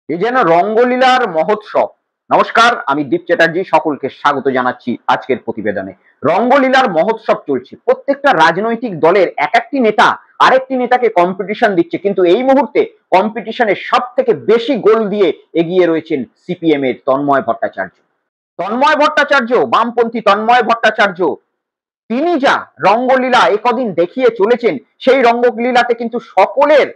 এ যেন রঙ্গলীলার মহোৎসব। নমস্কার, আমি দীপ চ্যাটার্জি, সকলকে স্বাগত জানাচ্ছি আজকের প্রতিবেদনে। রঙ্গলীলার মহোৎসব চলছে। প্রত্যেকটা রাজনৈতিক দলের এক একটি নেতা আরেকটি নেতাকে কম্পিটিশন দিচ্ছে, কিন্তু এই মুহূর্তে কম্পিটিশনে সব থেকে বেশি গোল দিয়ে এগিয়ে রয়েছেন সিপিএম এর তন্ময় ভট্টাচার্য। তন্ময় ভট্টাচার্য, বামপন্থী তন্ময় ভট্টাচার্য, তিনি যা রঙ্গলীলা একদিন দেখিয়ে চলেছেন, সেই রঙ্গলীলাতে কিন্তু সকলের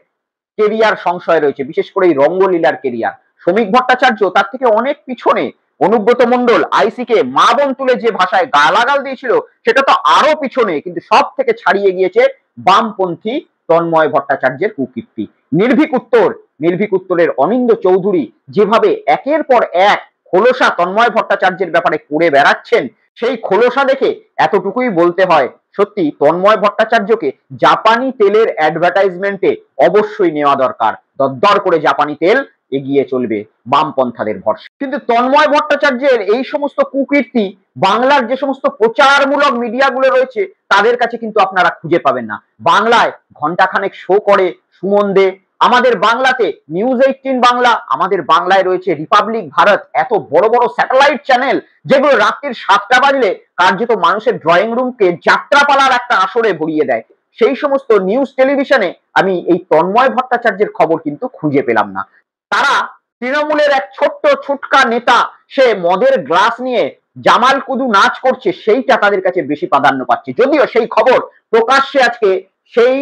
কেরিয়ার সংশয় রয়েছে, বিশেষ করে এই রঙ্গলীলার কেরিয়ার। শ্রমিক ভট্টাচার্য তার থেকে অনেক পিছনে। অনুব্রত মন্ডল আইসিকে মা বোন তুলে যে ভাষায় গালাগাল দিয়েছিল, সেটা তো আরো পিছনে, কিন্তু সব থেকে ছাড়িয়ে গিয়েছে বামপন্থী তন্ময় ভট্টাচার্যের কুকীর্তি। নির্ভীক উত্তরের অনিন্দ্য চৌধুরী যেভাবে একের পর এক খোলসা তন্ময় ভট্টাচার্যের ব্যাপারে করে বেড়াচ্ছেন, সেই খোলসা দেখে এতটুকুই বলতে হয়, সত্যি তন্ময় ভট্টাচার্যকে জাপানি তেলের অ্যাডভার্টাইজমেন্টে অবশ্যই নেওয়া দরকার। দরদর করে জাপানি তেল এগিয়ে চলবে বামপন্থাদের ভরসা। কিন্তু তন্ময় ভট্টাচার্যের এই সমস্ত কুকীর্তি বাংলার যে সমস্ত প্রচারমূলক মিডিয়াগুলো রয়েছে তাদের কাছে কিন্তু আপনারা খুঁজে পাবেন না। বাংলায় ঘন্টাখানেক শো করে সুমন দে, আমাদের বাংলাতে নিউজ 18 বাংলা, আমাদের বাংলায় রয়েছে রিপাবলিক ভারত, এত বড় বড় স্যাটেলাইট চ্যানেল যেগুলো রাত্রির 7টা বাজলে কার্যত মানুষের ড্রয়িং রুমকে যাত্রাপালার একটা আসরে ভরিয়ে দেয়। সেই সমস্ত নিউজ টেলিভিশনে আমি এই তন্ময় ভট্টাচার্যের খবর কিন্তু খুঁজে পেলাম না। তারা তৃণমূলের এক ছোট্ট ছুটকা নেতা, সে মদের গ্লাস নিয়ে জামাল কুদু নাচ করছে, সেইটা তাদের কাছে বেশি প্রাধান্য পাচ্ছে। যদিও সেই খবর প্রকাশ্যে আজকে সেই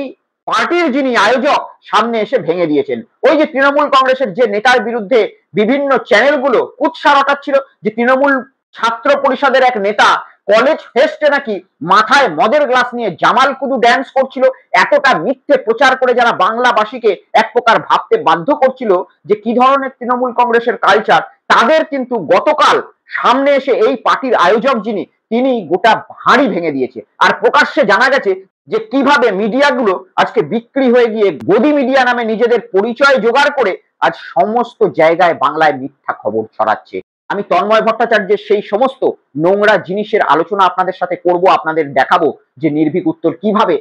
পার্টির যিনি আয়োজক সামনে এসে ভেঙে দিয়েছেন। ওই যে তৃণমূল কংগ্রেসের যে নেতার বিরুদ্ধে বিভিন্ন চ্যানেলগুলো কুৎসা রটাচ্ছিল যে তৃণমূল ছাত্র পরিষদের এক নেতা কলেজ ফেস্টে নাকি মাথায় মদের গ্লাস নিয়ে জামাল কুদু ড্যান্স করছিল, এতটা মিথ্যে প্রচার করে যারা বাংলাবাসীকে এক প্রকার ভাবতে বাধ্য করছিল যে কি ধরনের তৃণমূল কংগ্রেসের কালচার, তাদের কিন্তু গতকাল সামনে এসে এই পার্টির আয়োজক যিনি, তিনি গোটা হাঁড়ি ভেঙে দিয়েছে। আর প্রকাশ্যে জানা গেছে যে কিভাবে মিডিয়াগুলো আজকে বিক্রি হয়ে গিয়ে গদি মিডিয়া নামে নিজেদের পরিচয় জোগাড় করে আজ সমস্ত জায়গায় বাংলায় মিথ্যা খবর ছড়াচ্ছে। আমি তন্ময় ভট্টাচার্যের সেই সমস্ত নোংরা জিনিসের আলোচনা আপনাদের সাথে করব, আপনাদের দেখাবো যে নির্ভীক উত্তর কিভাবে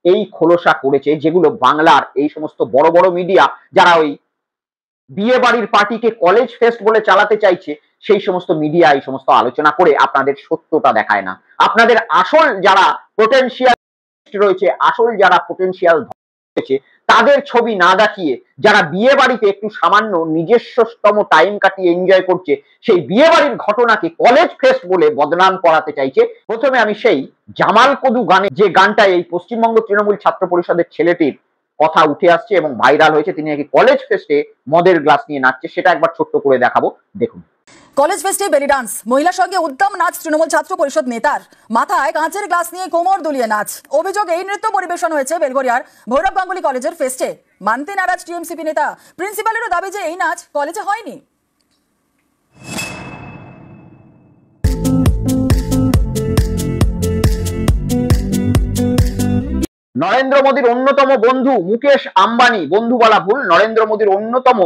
এই খোলসা করেছে, যেগুলো বাংলার এই সমস্ত বড় বড় মিডিয়া যারা ওই বিয়ে বাড়ির পার্টিকে কলেজ ফেস্ট বলে চালাতে চাইছে, সেই সমস্ত মিডিয়া এই সমস্ত আলোচনা করে আপনাদের সত্যটা দেখায় না। আপনাদের আসল যারা পোটেনশিয়াল রয়েছে, আসল যারা পোটেনশিয়াল রয়েছে, তাদের ছবি না দেখিয়ে যারা বিয়ে বাড়িতে একটু সামান্য নিজস্বতম টাইম কাটিয়ে এনজয় করছে, সেই বিয়ে বাড়ির ঘটনাকে কলেজ ফেস্ট বলে বদনাম করাতে চাইছে। প্রথমে আমি সেই জামাল কদু গানে, যে গানটা এই পশ্চিমবঙ্গ তৃণমূল ছাত্র পরিষদের ছেলেটির কথা উঠে আসছে এবং ভাইরাল হয়েছে, তিনি নাকি কলেজ ফেস্টে মদের গ্লাস নিয়ে নাচছে, সেটা একবার ছোট্ট করে দেখাবো, দেখুন। কলেজ ফেস্টে বেলি ডান্স, মহিলার সঙ্গে উদ্যম নাচ তৃণমূল ছাত্র পরিষদ নেতার, মাথায় কাঁচের গ্লাস নিয়ে কোমর দুলিয়ে নাচ। অভিযোগ, এই নৃত্য পরিবেশন হয়েছে বেলগড়িয়ার ভৈরব গাঙ্গুলি কলেজের ফেস্টে। মানতে নারাজ টিএমসিপি নেতা, প্রিন্সিপালেরও দাবি যে এই নাচ কলেজে হয়নি। নরেন্দ্র মোদীর অন্যতম বন্ধু মুকেশ আম্বানি, বন্ধু বলা ভুল, নরেন্দ্র মোদীর অন্যতম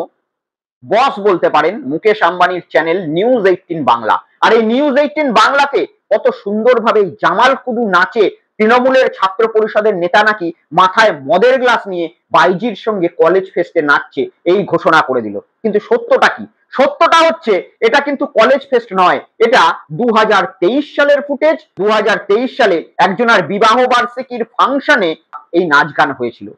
বস বলতে পারেন মুকেশ আম্বানির চ্যানেল নিউজ 18 বাংলা। আর এই নিউজ 18 বাংলাতে কত সুন্দরভাবে জামাল কুদু নাচে তৃণমূলের ছাত্র পরিষদের নেতা নাকি মাথায় মদের গ্লাস নিয়ে বাইজির সঙ্গে কলেজ ফেস্টে নাচছে, এই ঘোষণা করে দিল। কিন্তু সত্যটা কি? সত্যটা হচ্ছে এটা কিন্তু কলেজ ফেস্ট নয়, এটা 2023 সালের ফুটেজ। 2023 সালে একজনের বিবাহ বার্ষিকীর ফাংশনে এই নাচ গান হয়েছিল।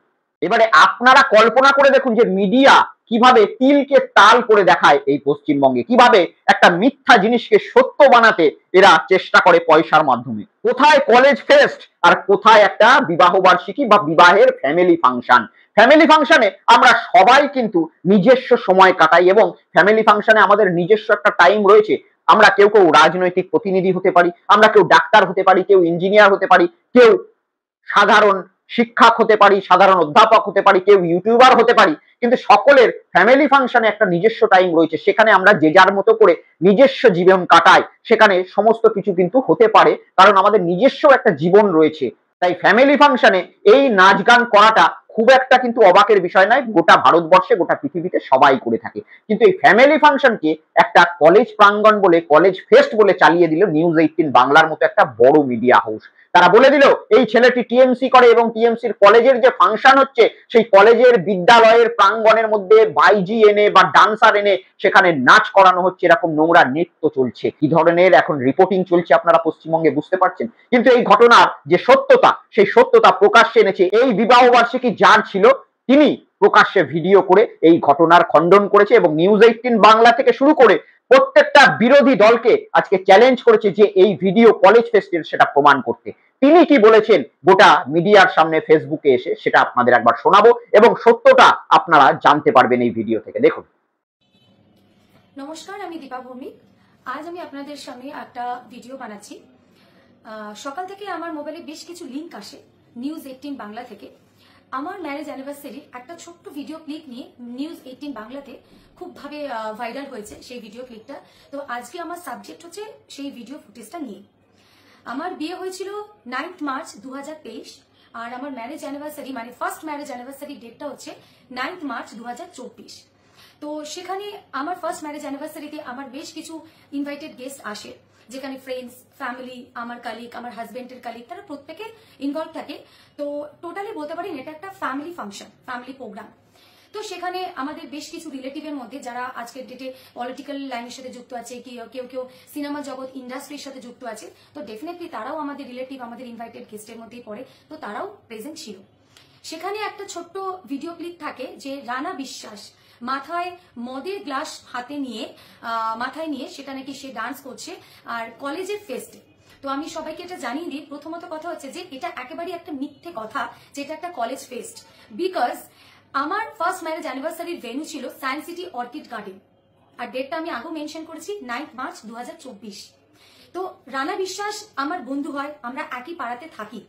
এবারে আপনারা কল্পনা করে দেখুন যে মিডিয়া কিভাবে তিলকে তাল করে দেখায় এই পশ্চিমবঙ্গে, কিভাবে একটা মিথ্যা জিনিসকে সত্য বানাতে এরা চেষ্টা করে পয়সার মাধ্যমে। কোথায় কলেজ ফেস্ট আর কোথায় একটা বিবাহ বার্ষিকী বা বিবাহের ফ্যামিলি ফাংশন। ফ্যামিলি ফাংশনে আমরা সবাই কিন্তু নিজস্ব সময় কাটাই এবং ফ্যামিলি ফাংশনে আমাদের নিজস্ব একটা টাইম রয়েছে। আমরা কেউ কেউ রাজনৈতিক প্রতিনিধি হতে পারি, আমরা কেউ ডাক্তার হতে পারি, কেউ ইঞ্জিনিয়ার হতে পারি, কেউ সাধারণ শিক্ষক হতে পারি, সাধারণ অধ্যাপক হতে পারি, কেউ ইউটিউবার হতে পারি, কিন্তু সকলের ফ্যামিলি ফাংশনে একটা নিজস্ব টাইম রয়েছে। সেখানে আমরা যে যার মতো করে নিজস্ব জীবন কাটাই, সেখানে সমস্ত কিছু কিন্তু হতে পারে, কারণ আমাদের নিজস্ব একটা জীবন রয়েছে। তাই ফ্যামিলি ফাংশনে এই নাচ গান করাটা খুব একটা কিন্তু অবাকের বিষয় নয়, গোটা ভারতবর্ষে গোটা পৃথিবীতে সবাই করে থাকে। কিন্তু এই ফ্যামিলি ফাংশনকে একটা কলেজ প্রাঙ্গণ বলে, কলেজ ফেস্ট বলে চালিয়ে দিল নিউজ 18 বাংলার মতো একটা বড় মিডিয়া হাউস। তারা বলে দিল এই ছেলেটি টিএমসি করে এবং টিএমসির কলেজের যে ফাংশন হচ্ছে সেই কলেজের বিদ্যালয়ের প্রাঙ্গণের মধ্যে বাইজি এনে বা ডান্সার এনে সেখানে নাচ করানো হচ্ছে, এরকম নোংরা নৃত্য চলছে। কি ধরনের এখন রিপোর্টিং চলছে আপনারা পশ্চিমবঙ্গে বুঝতে পারছেন। কিন্তু এই ঘটনার যে সত্যতা সেই সত্যতা প্রকাশ্যে এনেছে এই বিবাহ বার্ষিকী যার ছিল তিনি প্রকাশ্যে ভিডিও করে এই ঘটনার খণ্ডন করেছে এবং নিউজ 18 বাংলা থেকে শুরু করে প্রত্যেকটা বিরোধী দলকে আজকে চ্যালেঞ্জ করেছে যে এই ভিডিও কলেজ ফেস্টের সেটা প্রমাণ করতে। তিনি কি বলেছেন গোটা মিডিয়ার সামনে ফেসবুকে এসে সেটা আপনাদের একবার শোনাবো এবং সত্যটা আপনারা জানতে পারবেন এই ভিডিও থেকে। দেখুন। নমস্কার, আমি দীপা ভৌমিক। আজ আমি আপনাদের সামনে একটা ভিডিও বানাচ্ছি। সকাল থেকে আমার মোবাইলে বেশ কিছু লিঙ্ক আসে নিউজ 18 বাংলা থেকে। আমার ম্যারেজ অ্যানিভার্সারির একটা ছোট্ট ভিডিও ক্লিপ নিয়ে নিউজ 18 বাংলাতে খুবভাবে ভাইরাল হয়েছে সেই ভিডিও ক্লিপটা। তো আজকে আমার সাবজেক্ট হচ্ছে সেই ভিডিও ফুটেজটা নিয়ে। আমার বিয়ে হয়েছিল 9 মার্চ 2023 আর আমার ম্যারেজ অ্যানিভার্সারি মানে ফার্স্ট ম্যারেজ অ্যানিভার্সারি ডেটটা হচ্ছে 9 মার্চ 2024। তো সেখানে আমার ফার্স্ট ম্যারেজ অ্যানিভার্সারিতে আমার বেশ কিছু ইনভাইটেড গেস্ট আসে, যেখানে ফ্রেন্ডস, ফ্যামিলি, আমার কালিগ, আমার হাজবেন্ডের কালিগ, তারা প্রত্যেকে ইনভলভ থাকে। তো টোটালি বলতে পারেন এটা একটা ফ্যামিলি ফাংশন, ফ্যামিলি প্রোগ্রাম। তো সেখানে আমাদের বেশ কিছু রিলেটিভের মধ্যে যারা আজকের ডেটে পলিটিক্যাল লাইনের সাথে যুক্ত আছে, কেউ কেউ সিনেমা জগৎ ইন্ডাস্ট্রির সাথে যুক্ত আছে, তো ডেফিনেটলি তারাও আমাদের রিলেটিভ, আমাদের ইনভাইটেড গেস্টের মধ্যেই পড়ে, তো তারাও প্রেজেন্ট ছিল। সেখানে একটা ছোট্ট ভিডিও ক্লিপ থাকে যে রানা বিশ্বাস মাথায় মদের গ্লাস হাতে নিয়ে মাথায় নিয়ে সেটা নাকি সে ডান্স করছে আর কলেজের ফেস্টে। তো আমি সবাইকে এটা জানিয়ে দিই, প্রথমত কথা হচ্ছে যে এটা একেবারেই একটা মিথ্যে কথা যে এটা একটা কলেজ ফেস্ট। বিকজ আমার ফার্স্ট ম্যারেজ অ্যানিভার্সারির ভেন্যু ছিল সায়েন্স সিটি অর্কিড গার্ডেন, আর ডেটটা আমি আগেও মেনশন করেছি 9 মার্চ 2024। তো রানা বিশ্বাস আমার বন্ধু হয়, আমরা একই পাড়াতে থাকি।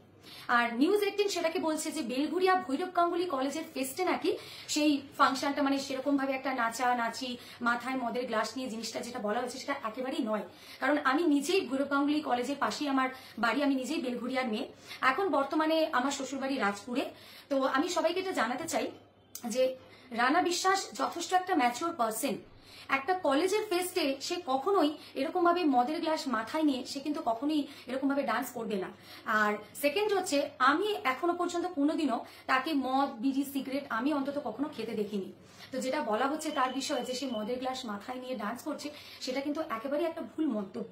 আর নিউজ 18 সেটাকে বলছে যে বেলঘুরিয়া ভৈরব গাঙ্গুলি কলেজের ফেস্টে নাকি সেই ফাংশনটা, মানে সেরকম ভাবে একটা নাচা নাচি মাথায় মদের গ্লাস নিয়ে জিনিসটা যেটা বলা হয়েছে সেটা একেবারেই নয়। কারণ আমি নিজেই ভৈরব গাঙ্গুলি কলেজের পাশেই আমার বাড়ি, আমি নিজেই বেলঘুরিয়ার মেয়ে। এখন বর্তমানে আমার শ্বশুরবাড়ি রাজপুরে। তো আমি সবাইকে এটা জানাতে চাই যে রানা বিশ্বাস যথেষ্ট একটা ম্যাচিওর পার্সন। একটা কলেজের ফেস্টে সে কখনোই এরকম ভাবে মদের গ্লাস মাথায় নিয়ে সে কিন্তু কখনোই এরকম ভাবে ডান্স করবে না। আর সেকেন্ড হচ্ছে, আমি এখনো পর্যন্ত কোনোদিনও তাকে মদ, বিড়ি, সিগারেট আমি অন্তত কখনো খেতে দেখিনি। তো যেটা বলা হচ্ছে তার বিষয়ে যে সে মদের গ্লাস মাথায় নিয়ে ডান্স করছে, সেটা কিন্তু একেবারেই একটা ভুল মন্তব্য।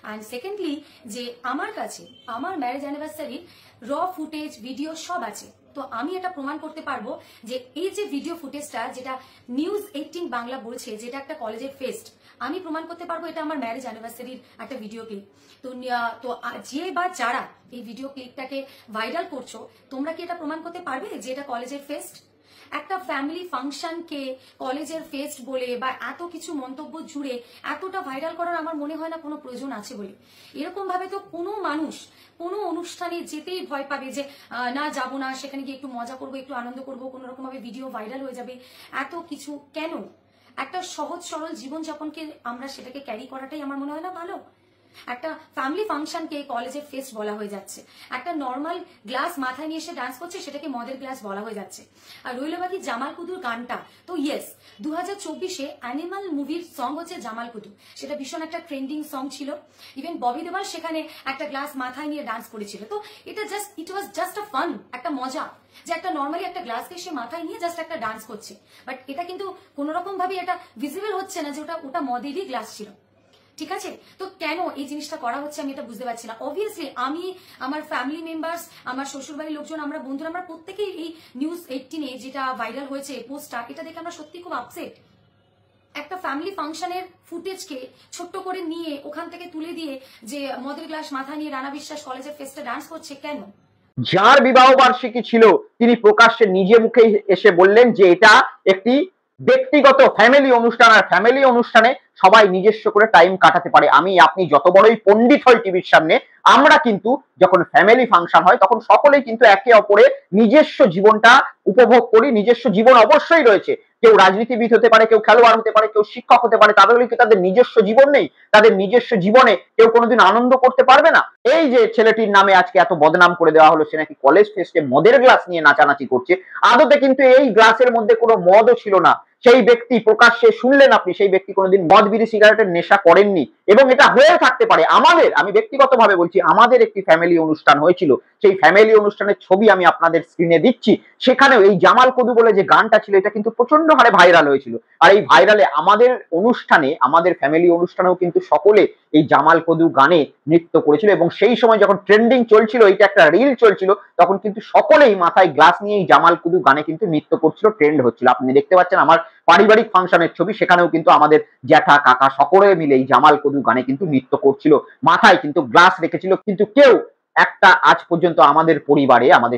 অ্যান্ড সেকেন্ডলি, যে আমার কাছে আমার ম্যারেজ অ্যানিভার্সারির র ফুটেজ, ভিডিও সব আছে। তো আমি এটা প্রমাণ করতে পারবো যে এই যে ভিডিও ফুটেজটা যেটা নিউজ 18 বাংলা বলছে যেটা একটা কলেজের ফেস্ট, আমি প্রমাণ করতে পারবো এটা আমার ম্যারেজ অ্যানিভার্সারির একটা ভিডিও ক্লিপ। তো যে বা যারা এই ভিডিও ক্লিপটাকে ভাইরাল করছো, তোমরা কি এটা প্রমাণ করতে পারবে যে এটা কলেজের ফেস্ট? একটা ফ্যামিলি ফাংশনকে কলেজের ফেস্ট বলে বা এত কিছু মন্তব্য জুড়ে এতটা ভাইরাল করার আমার মনে হয় না কোনো প্রয়োজন আছে বলে। এরকম ভাবে তো কোনো মানুষ কোনো অনুষ্ঠানে যেতেই ভয় পাবে যে না যাবো না, সেখানে গিয়ে একটু মজা করবো, একটু আনন্দ করবো, কোনো রকম ভাবে ভিডিও ভাইরাল হয়ে যাবে, এত কিছু কেন? একটা সহজ সরল জীবনযাপনকে আমরা সেটাকে ক্যারি করাটাই আমার মনে হয় না ভালো। একটা ফ্যামিলি ফাংশনকে কলেজের ফেস্ট বলা হয়ে যাচ্ছে, একটা নর্মাল গ্লাস মাথায় নিয়ে এসে ডান্স করছে সেটাকে মদের গ্লাস বলা হয়ে যাচ্ছে। আর রইল বাকি জামাল কুদুর গানটা, তো ইয়েস 2024-এ অ্যানিমাল মুভির সং হচ্ছে জামাল কুদু, সেটা ভীষণ একটা ট্রেন্ডিং সং ছিল। ইভেন ববি দেওয়াল সেখানে একটা গ্লাস মাথায় নিয়ে ডান্স করেছিল। তো এটা ইট ওয়াজ জাস্ট আ ফান, একটা মজা যে একটা নর্মালি একটা গ্লাসকে সে মাথায় নিয়ে জাস্ট একটা ডান্স করছে। বাট এটা কিন্তু কোন রকম ভাবে এটা ভিজিবল হচ্ছে না যে ওটা মদেরই গ্লাস ছিল। ঠিক আছে, তো কেন এই জিনিসটা করা হচ্ছে আমি এটা বুঝতে পারছি না। অবভিয়াসলি আমি, আমার ফ্যামিলি মেম্বার্স, আমার শ্বশুরবাড়ির লোকজন, আমরা বন্ধুরা, আমরা প্রত্যেকেই এই নিউজ 18-এ যেটা ভাইরাল হয়েছে পোস্টটা, এটা দেখে আমরা সত্যি খুব আপসেট। একটা ফ্যামিলি ফাংশনের ফুটেজকে ছোট্ট করে নিয়ে ওখান থেকে তুলে দিয়ে যে মদের গ্লাস মাথায় নিয়ে রানা বিশ্বাস কলেজের ফেস্টে ডান্স করছে, কেন? যার বিবাহ বার্ষিকী ছিল তিনি প্রকাশ্যে নিজে মুখে এসে বললেন যে এটা একটি ব্যক্তিগত ফ্যামিলি অনুষ্ঠান, আর ফ্যামিলি অনুষ্ঠানে সবাই নিজস্ব করে টাইম কাটাতে পারে। আমি আপনি যত বড়ই পণ্ডিত হয় টিভির সামনে, আমরা কিন্তু যখন ফ্যামিলি ফাংশন হয় তখন সকলেই কিন্তু একে অপরের নিজস্ব জীবনটা উপভোগ করি। নিজস্ব জীবন অবশ্যই রয়েছে, কেউ রাজনীতিবিদ হতে পারে, কেউ খেলোয়াড় হতে পারে, কেউ শিক্ষক হতে পারে, তাদের কি তাদের নিজস্ব জীবন নেই? তাদের নিজস্ব জীবনে কেউ কোনোদিন আনন্দ করতে পারবে না? এই যে ছেলেটির নামে আজকে এত বদনাম করে দেওয়া হলো, সে নাকি কলেজ ফেস্টে মদের গ্লাস নিয়ে নাচানাচি করছে, আদতে কিন্তু এই গ্লাসের মধ্যে কোনো মদও ছিল না। সেই ব্যক্তি প্রকাশ্যে শুনলেন আপনি, সেই ব্যক্তি কোনোদিন মদ, বিড়ি, সিগারেটের নেশা করেননি এবং এটা হয়ে থাকতে পারে আমি ব্যক্তিগতভাবে বলছি, আমাদের একটি ফ্যামিলি অনুষ্ঠান হয়েছিল, সেই ফ্যামিলি অনুষ্ঠানের ছবি আমি আপনাদের স্ক্রিনে দিচ্ছি। সেখানেও এই জামাল কদু বলে যে গানটা ছিল, এটা কিন্তু প্রচন্ড হারে ভাইরাল হয়েছিল। আর এই ভাইরালে আমাদের ফ্যামিলি অনুষ্ঠানেও কিন্তু সকলে এই জামাল কদু গানে নৃত্য করেছিল, এবং সেই সময় যখন ট্রেন্ডিং চলছিল, এটা একটা রিল চলছিল, তখন কিন্তু সকলেই মাথায় গ্লাস নিয়ে এই জামাল কদু গানে কিন্তু নৃত্য করছিল, ট্রেন্ড হচ্ছিল। আপনি দেখতে পাচ্ছেন আমার পারিবারিক ফাংশনের ছবি, সেখানেও কিন্তু আমাদের জ্যাঠা কাকা সকলে মিলে এই জামাল কদু গানে কিন্তু নৃত্য করছিল, মাথায় কিন্তু গ্লাস রেখেছিল। কিন্তু কেউ একটা আজ পর্যন্ত আমাদের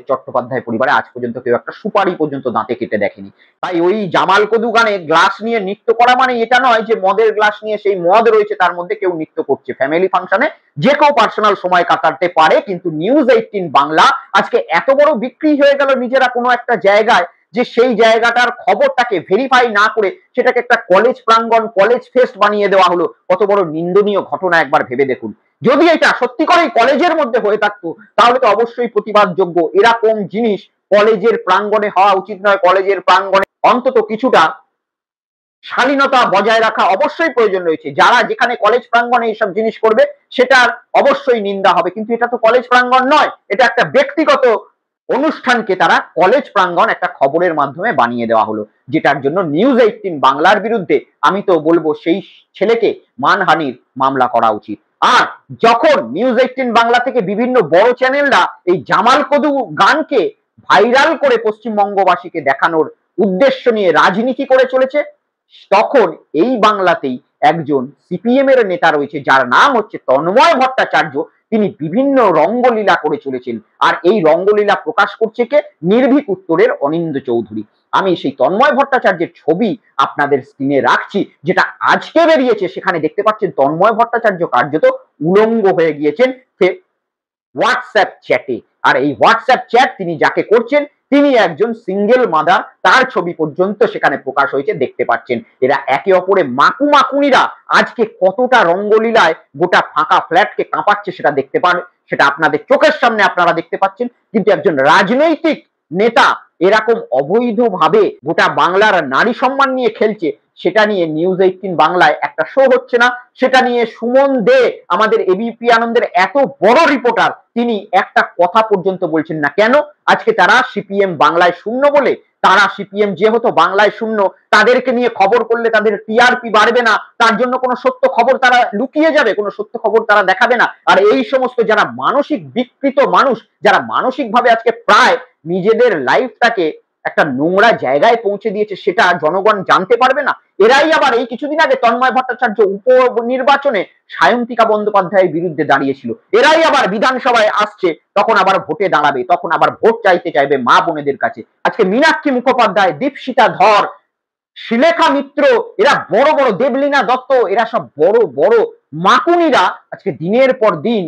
চট্টোপাধ্যায় পরিবারে আজ পর্যন্ত কেউ একটা সুপারি পর্যন্ত দাঁতে কেটে দেখেনি। তাই ওই জামাল কদু গানে গ্লাস নিয়ে নৃত্য করা মানে এটা নয় যে মদের গ্লাস নিয়ে সেই মদ রয়েছে তার মধ্যে কেউ নৃত্য করছে। ফ্যামিলি ফাংশনে যে কেউ পার্সোনাল সময় কাটাতে পারে, কিন্তু নিউজ 18 বাংলা আজকে এত বড় বিক্রি হয়ে গেল নিজেরা কোনো একটা জায়গায়, যে সেই জায়গাটার খবরটাকে ভেরিফাই না করে সেটাকে একটা কলেজ প্রাঙ্গণ, কলেজ ফেস্ট বানিয়ে দেওয়া হলো। কত বড় নিন্দনীয় ঘটনা একবার ভেবে দেখুন। যদি এটা সত্যি করেই কলেজের মধ্যে হয়ে থাকতো তাহলে তো অবশ্যই প্রতিবাদযোগ্য। এরকম জিনিস কলেজের প্রাঙ্গণে হওয়া উচিত নয়। কলেজের প্রাঙ্গণে অন্তত কিছুটা শালীনতা বজায় রাখা অবশ্যই প্রয়োজন রয়েছে। যারা যেখানে কলেজ প্রাঙ্গণে এইসব জিনিস করবে সেটার অবশ্যই নিন্দা হবে, কিন্তু এটা তো কলেজ প্রাঙ্গণ নয়, এটা একটা ব্যক্তিগত অনুষ্ঠানকে তারা কলেজ প্রাঙ্গণ একটা খবরের মাধ্যমে বানিয়ে দেওয়া হলো, যেটার জন্য নিউজ 18 বাংলার বিরুদ্ধে আমি তো বলবো সেই ছেলেকে মানহানির মামলা করা উচিত। আর যখন নিউজ 18 বাংলা থেকে বিভিন্ন বড় চ্যানেলরা এই জামাল কদু গানকে ভাইরাল করে পশ্চিমবঙ্গবাসীকে দেখানোর উদ্দেশ্য নিয়ে রাজনীতি করে চলেছে, তখন এই বাংলাতেই একজন সিপিএম এর নেতা রয়েছে যার নাম হচ্ছে তন্ময় ভট্টাচার্য। তিনি বিভিন্ন রঙ্গলীলা করে চলেছেন, আর এই রঙ্গলীলা প্রকাশ করছে কে? নির্ভীক উত্তরের অনিন্দ চৌধুরী। আমি সেই তন্ময় ভট্টাচার্যের ছবি আপনাদের স্ক্রিনে রাখছি, যেটা আজকে বেরিয়েছে। সেখানে দেখতে পাচ্ছেন তন্ময় ভট্টাচার্য কার্যত উলঙ্গ হয়ে গিয়েছেন হোয়াটসঅ্যাপ চ্যাটে। আর এই হোয়াটসঅ্যাপ চ্যাট তিনি যাকে করছেন তিনি একজন সিঙ্গেল মাদার, তার ছবি পর্যন্ত সেখানে প্রকাশ হয়েছে, দেখতে পাচ্ছেন। এরা একে অপরে মাকুনিরা আজকে কতটা রঙ্গলীলায় গোটা ফাঁকা ফ্ল্যাটকে কাঁপাচ্ছে সেটা আপনাদের চোখের সামনে আপনারা দেখতে পাচ্ছেন। কিন্তু একজন রাজনৈতিক নেতা এরকম অবৈধভাবে গোটা বাংলার নারী সম্মান নিয়ে খেলছে, সেটা নিয়ে নিউজ 18 বাংলায় একটা শো হচ্ছে না। সেটা নিয়ে সুমন দে, আমাদের এবিপি আনন্দের এত বড় রিপোর্টার, তিনি একটা কথা পর্যন্ত বলছেন না। কেন? আজকে তারা সিপিএম বাংলায় শূন্য বলে, তারা সিপিএম যেহেতু বাংলায় শূন্য, তাদেরকে নিয়ে খবর করলে তাদের টিআরপি বাড়বে না, তার জন্য কোনো সত্য খবর তারা লুকিয়ে যাবে, কোনো সত্য খবর তারা দেখাবে না। আর এই সমস্ত যারা মানসিক বিকৃত মানুষ, যারা মানসিকভাবে আজকে প্রায় নিজেদের লাইফটাকে একটা নোংরা জায়গায় পৌঁছে দিয়েছে, সেটা জনগণ জানতে পারবে না। এরাই আবার এই কিছুদিন আগে তন্ময় ভট্টাচার্য উপনির্বাচনে সায়ন্তিকা বন্দ্যোপাধ্যায়ের বিরুদ্ধে দাঁড়িয়েছিল, এরাই আবার বিধানসভায় আসছে, তখন আবার ভোটে দাঁড়াবে, তখন আবার ভোট চাইবে মা বোনেদের কাছে। আজকে মীনাক্ষী মুখোপাধ্যায়, দীপশিতা ধর, শিলেখা মিত্র, এরা বড় বড়, দেবলীনা দত্ত, এরা সব বড় বড় মাকুনিরা আজকে দিনের পর দিন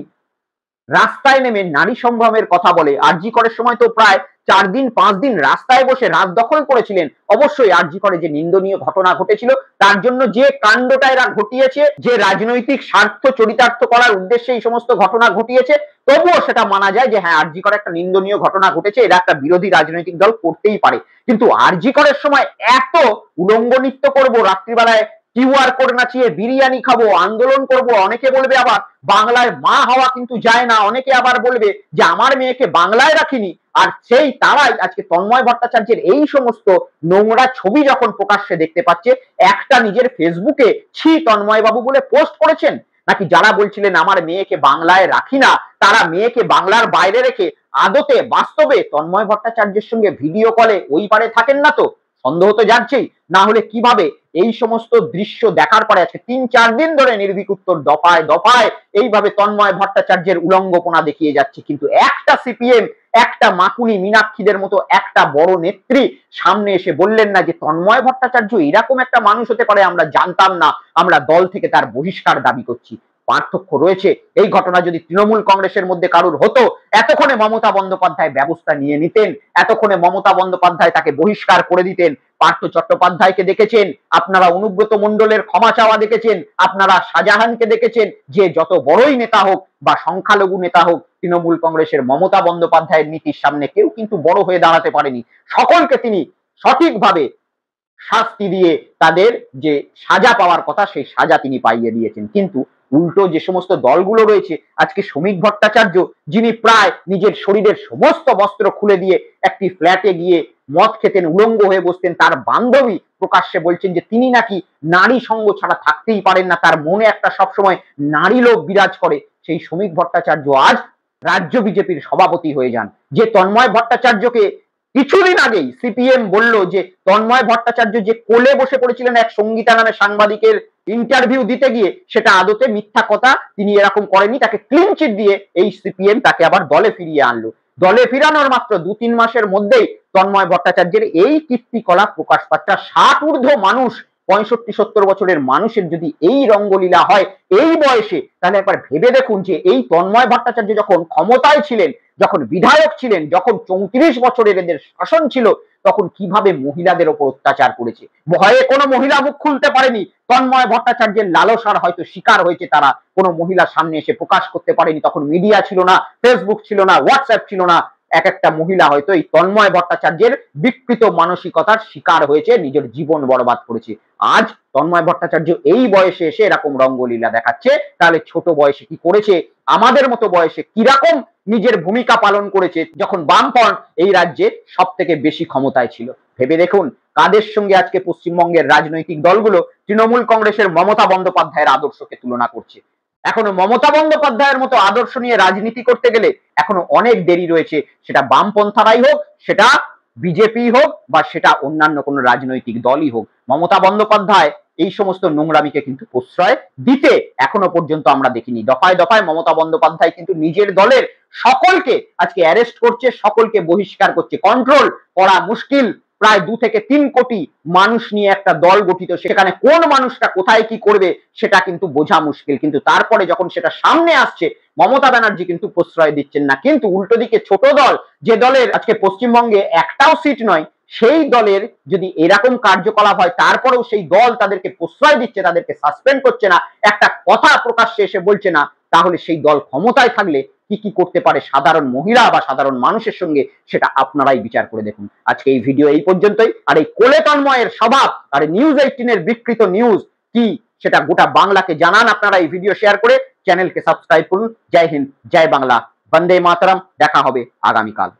রাস্তায় নেমে নারী সংগ্রামের কথা বলে। আরজি করের সময় তো প্রায় 4 দিন 5 দিন রাস্তায় বসে রাত দখল করেছিলেন। অবশ্যই আরজি করে যে নিন্দনীয় ঘটনা ঘটেছিল, তার জন্য যে কাণ্ডটা এরা ঘটিয়েছে, যে রাজনৈতিক স্বার্থ চরিতার্থ করার উদ্দেশ্যে এই সমস্ত ঘটনা ঘটিয়েছে, তবুও সেটা মানা যায় যে হ্যাঁ, আরজি করে একটা নিন্দনীয় ঘটনা ঘটেছে, এরা একটা বিরোধী রাজনৈতিক দল করতেই পারে। কিন্তু আরজি করের সময় এত উলঙ্গ নৃত্য করবো, রাত্রিবেলায় কিউআর কোড নাচিয়ে বিরিয়ানি খাবো, আন্দোলন করব, অনেকে বলবে আবার বাংলায় মা হওয়া কিন্তু যায় না, অনেকে আবার বলবে যে আমার মেয়েকে বাংলায় রাখিনি। আর সেই তারাই আজকে তন্ময় ভট্টাচার্যের এই সমস্ত নোংরা ছবি যখন প্রকাশ্যে দেখতে পাচ্ছে, একটা নিজের ফেসবুকে ছি তন্ময় বাবু বলে পোস্ট করেছেন, নাকি যারা বলছিলেন আমার মেয়েকে বাংলায় রাখি না, তারা মেয়েকে বাংলার বাইরে রেখে আদতে বাস্তবে তন্ময় ভট্টাচার্যের সঙ্গে ভিডিও কলে ওই পারে থাকেন না? তো সন্দেহ তো যাচ্ছেই, না হলে কিভাবে এই সমস্ত দৃশ্য দেখার পরে আজকে 3-4 দিন ধরে নির্ভীক উত্তর দফায় দফায় এইভাবে তন্ময় ভট্টাচার্যের উলঙ্গপনা দেখিয়ে যাচ্ছে। কিন্তু একটা সিপিএম, একটা মাকুনি মীনাক্ষীদের মতো একটা বড় নেত্রী সামনে এসে বললেন না যে তন্ময় ভট্টাচার্য এরকম একটা মানুষ হতে পারে, আমরা জানতাম না, আমরা দল থেকে তার বহিষ্কার দাবি করছি। পার্থক্য রয়েছে। এই ঘটনা যদি তৃণমূল কংগ্রেসের মধ্যে কারুর হতো, এতক্ষণে মমতা বন্দ্যোপাধ্যায় ব্যবস্থা নিয়ে নিতেন, এতক্ষণে মমতা বন্দ্যোপাধ্যায় তাকে বহিষ্কার করে দিতেন। পার্থ চট্টোপাধ্যায়কে দেখেছেন আপনারা, অনুব্রত মণ্ডলের ক্ষমা চাওয়া দেখেছেন আপনারা, শাহজাহানকে দেখেছেন, যে যত বড়ই নেতা হোক বা সংখ্যালঘু নেতা হোক, তৃণমূল কংগ্রেসের মমতা বন্দ্যোপাধ্যায়ের নীতির সামনে কেউ কিন্তু বড় হয়ে দাঁড়াতে পারেনি। সকলকে তিনি সঠিকভাবে শাস্তি দিয়ে তাদের যে সাজা পাওয়ার কথা সেই সাজা তিনি পাইয়ে দিয়েছেন। কিন্তু উল্টো যে সমস্ত দলগুলো রয়েছে, আজকে শ্রমিক ভট্টাচার্য, যিনি প্রায় নিজের শরীরের সমস্ত বস্ত্র খুলে দিয়ে একটি ফ্ল্যাটে গিয়ে মদ খেতেন, উলঙ্গ হয়ে বসতেন, তার বান্ধবী প্রকাশ্যে বলছেন যে তিনি নাকি নারী সঙ্গ ছাড়া থাকতেই পারেন না, তার মনে একটা সবসময় নারী লোভ বিরাজ করে। সেই শ্রমিক ভট্টাচার্য আজ রাজ্য বিজেপির সভাপতি হয়ে যান। যে তন্ময় ভট্টাচার্যকে কিছুদিন আগেই সিপিএম বলল যে তন্ময় ভট্টাচার্য যে কোলে বসে পড়েছিলেন এক সঙ্গীতা নামে সাংবাদিকের ইন্টারভিউ দিতে গিয়ে, সেটা আদতে মিথ্যা কথা, তিনি এরকম করেনি, তাকে ক্লিন চিট দিয়ে এই সিপিএম তাকে আবার দলে ফিরিয়ে আনলো। দলে ফিরানোর মাত্র 2-3 মাসের মধ্যেই তন্ময় ভট্টাচার্যের এই কীর্তিকলাপ প্রকাশ পাচ্ছে। 60 ঊর্ধ্ব মানুষ, 65-70 বছরের মানুষের যদি এই রঙ্গলীলা হয় এই বয়সে, তাহলে একবার ভেবে দেখুন যে এই তন্ময় ভট্টাচার্য যখন ক্ষমতায় ছিলেন, যখন বিধায়ক ছিলেন, যখন 34 বছরের এদের শাসন ছিল, তখন কিভাবে মহিলাদের ওপর অত্যাচার করেছে। ভয়ে কোনো মহিলা মুখ খুলতে পারেনি। তন্ময় ভট্টাচার্যের লালসার হয়তো শিকার হয়েছে তারা, কোনো মহিলা সামনে এসে প্রকাশ করতে পারেনি। তখন মিডিয়া ছিল না, ফেসবুক ছিল না, হোয়াটসঅ্যাপ ছিল না। এক একটা মহিলা হয়তো এই তন্ময় ভট্টাচার্যের বিকৃত মানসিকতার শিকার হয়েছে, নিজের জীবন বরবাদ করেছে। আজ তন্ময় ভট্টাচার্য এই বয়সে এসে এরকম রঙ্গলীলা দেখাচ্ছে, তাহলে ছোট বয়সে কি করেছে, আমাদের মতো বয়সে কিরকম নিজের ভূমিকা পালন করেছে যখন বামফ্রন্ট এই রাজ্যে সব থেকে বেশি ক্ষমতায় ছিল। ভেবে দেখুন কাদের সঙ্গে আজকে পশ্চিমবঙ্গের রাজনৈতিক দলগুলো তৃণমূল কংগ্রেসের মমতা বন্দ্যোপাধ্যায়ের আদর্শকে তুলনা করছে। এখনো মমতা বন্দ্যোপাধ্যায়ের মতো আদর্শ নিয়ে রাজনীতি করতে গেলে এখনো অনেক দেরি রয়েছে। সেটা বামপন্থারাই হোক, সেটা বিজেপি হোক, বা সেটা অন্যান্য কোনো রাজনৈতিক দলই হোক, মমতা বন্দ্যোপাধ্যায় এই সমস্ত নোংরামিকে কিন্তু প্রশ্রয় দিতে এখনো পর্যন্ত আমরা দেখিনি। দফায় দফায় মমতা বন্দ্যোপাধ্যায় কিন্তু নিজের দলের সকলকে আজকে অ্যারেস্ট করছে, সকলকে বহিষ্কার করছে। কন্ট্রোল করা মুশকিল। প্রায় 2 থেকে 3 কোটি মানুষ নিয়ে একটা দল গঠিত, সেখানে কোন মানুষটা কোথায় কি করবে সেটা কিন্তু বোঝা মুশকিল। কিন্তু তারপরে যখন সেটা সামনে আসছে, মমতা ব্যানার্জি কিন্তু প্রশ্রয় দিচ্ছেন না। কিন্তু উল্টো দিকে ছোট দল, যে দলের আজকে পশ্চিমবঙ্গে একটাও সিট নয়, সেই দলের যদি এরকম কার্যকলাপ হয়, তারপরেও সেই দল তাদেরকে প্রশ্রয় দিচ্ছে, তাদেরকে সাসপেন্ড করছে না, একটা কথা প্রকাশ্যে এসে বলছে না, তাহলে সেই দল ক্ষমতায় থাকলে কি কি করতে পারে সাধারণ মহিলা বা সাধারণ মানুষের সঙ্গে, সেটা আপনারাই বিচার করে দেখুন। আজকে এই ভিডিও এই পর্যন্তই। আর এই কোলে তন্ময়ের স্বভাব আর নিউজ 18 এর বিকৃত নিউজ কি, সেটা গোটা বাংলাকে জানান। আপনারা এই ভিডিও শেয়ার করে চ্যানেলকে সাবস্ক্রাইব করুন। জয় হিন্দ, জয় বাংলা, বন্দে মাতরম। দেখা হবে আগামীকাল।